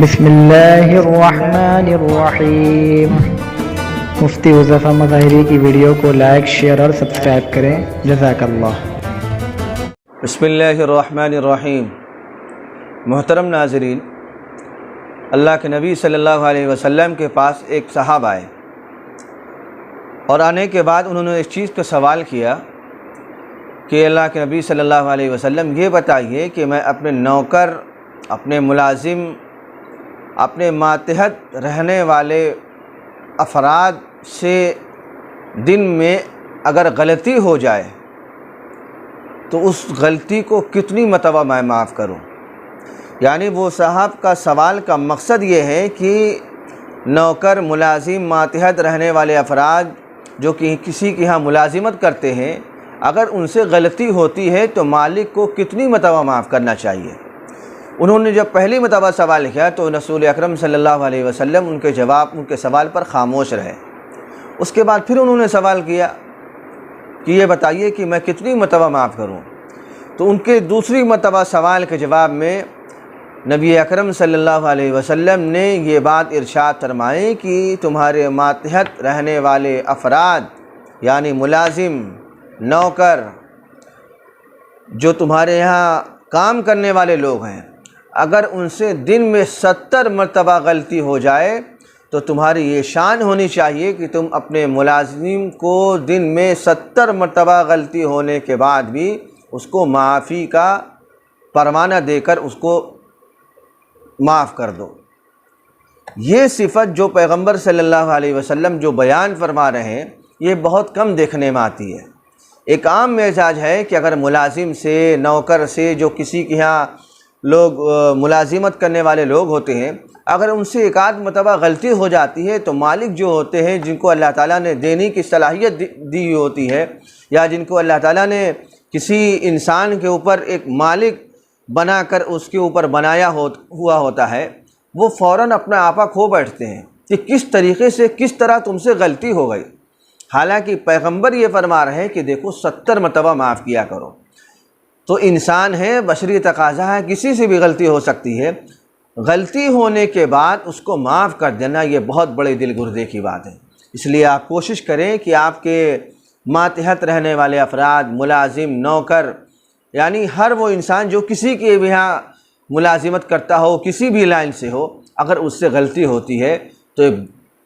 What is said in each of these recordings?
بسم اللہ الرحمن الرحیم۔ مفتی حذیفہ مظاہری کی ویڈیو کو لائک، شیئر اور سبسکرائب کریں، جزاک اللہ۔ بسم اللہ الرحمن الرحیم۔ محترم ناظرین، اللہ کے نبی صلی اللہ علیہ وسلم کے پاس ایک صحابہ آئے اور آنے کے بعد انہوں نے اس چیز کا سوال کیا کہ اللہ کے نبی صلی اللہ علیہ وسلم یہ بتائیے کہ میں اپنے نوکر، اپنے ملازم، اپنے ماتحت رہنے والے افراد سے دن میں اگر غلطی ہو جائے تو اس غلطی کو کتنی مرتبہ میں معاف کروں؟ یعنی وہ صاحب کا سوال کا مقصد یہ ہے کہ نوکر، ملازم، ماتحت رہنے والے افراد جو کہ کسی کے ہاں ملازمت کرتے ہیں، اگر ان سے غلطی ہوتی ہے تو مالک کو کتنی مرتبہ معاف کرنا چاہیے؟ انہوں نے جب پہلی مرتبہ سوال کیا تو رسول اکرم صلی اللہ علیہ وسلم ان کے سوال پر خاموش رہے۔ اس کے بعد پھر انہوں نے سوال کیا کہ یہ بتائیے کہ میں کتنی مرتبہ معاف کروں؟ تو ان کے دوسری مرتبہ سوال کے جواب میں نبی اکرم صلی اللہ علیہ وسلم نے یہ بات ارشاد فرمائی کہ تمہارے ماتحت رہنے والے افراد یعنی ملازم، نوکر، جو تمہارے یہاں کام کرنے والے لوگ ہیں، اگر ان سے دن میں 70 مرتبہ غلطی ہو جائے تو تمہاری یہ شان ہونی چاہیے کہ تم اپنے ملازم کو دن میں 70 مرتبہ غلطی ہونے کے بعد بھی اس کو معافی کا پروانہ دے کر اس کو معاف کر دو۔ یہ صفت جو پیغمبر صلی اللہ علیہ وسلم جو بیان فرما رہے ہیں، یہ بہت کم دیکھنے میں آتی ہے۔ ایک عام مزاج ہے کہ اگر ملازم سے، نوکر سے، جو کسی کے یہاں لوگ ملازمت کرنے والے لوگ ہوتے ہیں، اگر ان سے ایک آدھ مرتبہ غلطی ہو جاتی ہے تو مالک جو ہوتے ہیں، جن کو اللہ تعالیٰ نے دینے کی صلاحیت دی ہوئی ہوتی ہے، یا جن کو اللہ تعالیٰ نے کسی انسان کے اوپر ایک مالک بنا کر اس کے اوپر بنایا ہوا ہوتا ہے، وہ فوراً اپنا آپا کھو بیٹھتے ہیں کہ کس طریقے سے، کس طرح تم سے غلطی ہو گئی۔ حالانکہ پیغمبر یہ فرما رہے ہیں کہ دیکھو 70 مرتبہ معاف کیا کرو۔ تو انسان ہے، بشری تقاضا ہے، کسی سے بھی غلطی ہو سکتی ہے۔ غلطی ہونے کے بعد اس کو معاف کر دینا یہ بہت بڑے دل گردے کی بات ہے۔ اس لیے آپ کوشش کریں کہ آپ کے ماتحت رہنے والے افراد، ملازم، نوکر، یعنی ہر وہ انسان جو کسی کے بھی یہاں ملازمت کرتا ہو، کسی بھی لائن سے ہو، اگر اس سے غلطی ہوتی ہے تو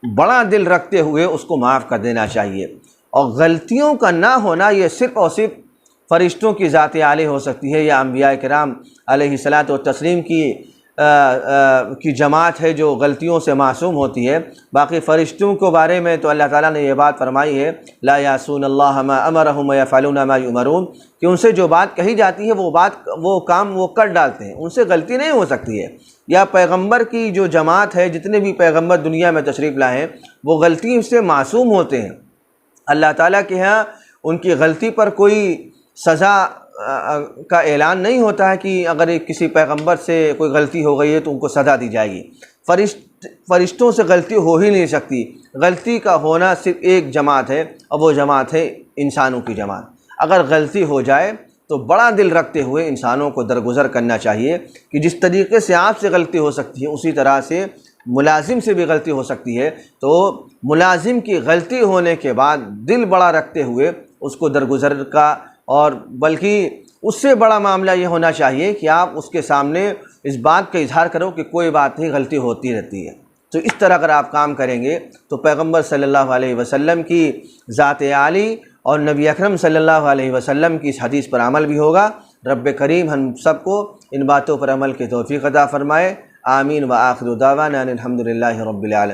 بڑا دل رکھتے ہوئے اس کو معاف کر دینا چاہیے۔ اور غلطیوں کا نہ ہونا یہ صرف اور صرف فرشتوں کی ذات عالی ہو سکتی ہے، یا انبیاء کرام علیہ الصلاۃ والتسلیم کی جماعت ہے جو غلطیوں سے معصوم ہوتی ہے۔ باقی فرشتوں کے بارے میں تو اللہ تعالیٰ نے یہ بات فرمائی ہے، لا یعصون اللہ ما امرہم ویفعلون ما یؤمرون، کہ ان سے جو بات کہی جاتی ہے وہ کام وہ کر ڈالتے ہیں، ان سے غلطی نہیں ہو سکتی ہے۔ یا پیغمبر کی جو جماعت ہے، جتنے بھی پیغمبر دنیا میں تشریف لائے ہیں، وہ غلطی سے معصوم ہوتے ہیں۔ اللہ تعالیٰ کے ہاں ان کی غلطی پر کوئی سزا کا اعلان نہیں ہوتا ہے کہ اگر کسی پیغمبر سے کوئی غلطی ہو گئی ہے تو ان کو سزا دی جائے گی۔ فرشتوں سے غلطی ہو ہی نہیں سکتی۔ غلطی کا ہونا صرف ایک جماعت ہے، اور وہ جماعت ہے انسانوں کی جماعت۔ اگر غلطی ہو جائے تو بڑا دل رکھتے ہوئے انسانوں کو درگزر کرنا چاہیے کہ جس طریقے سے آپ سے غلطی ہو سکتی ہے اسی طرح سے ملازم سے بھی غلطی ہو سکتی ہے۔ تو ملازم کی غلطی ہونے کے بعد دل بڑا رکھتے ہوئے اس کو درگزر کا، اور بلکہ اس سے بڑا معاملہ یہ ہونا چاہیے کہ آپ اس کے سامنے اس بات کا اظہار کرو کہ کوئی بات نہیں، غلطی ہوتی رہتی ہے۔ تو اس طرح اگر آپ کام کریں گے تو پیغمبر صلی اللہ علیہ وسلم کی ذات عالی اور نبی اکرم صلی اللہ علیہ وسلم کی اس حدیث پر عمل بھی ہوگا۔ رب کریم ہم سب کو ان باتوں پر عمل کی توفیق عطا فرمائے۔ آمین۔ وآخر دعوانا ان الحمد للہ رب العالمین۔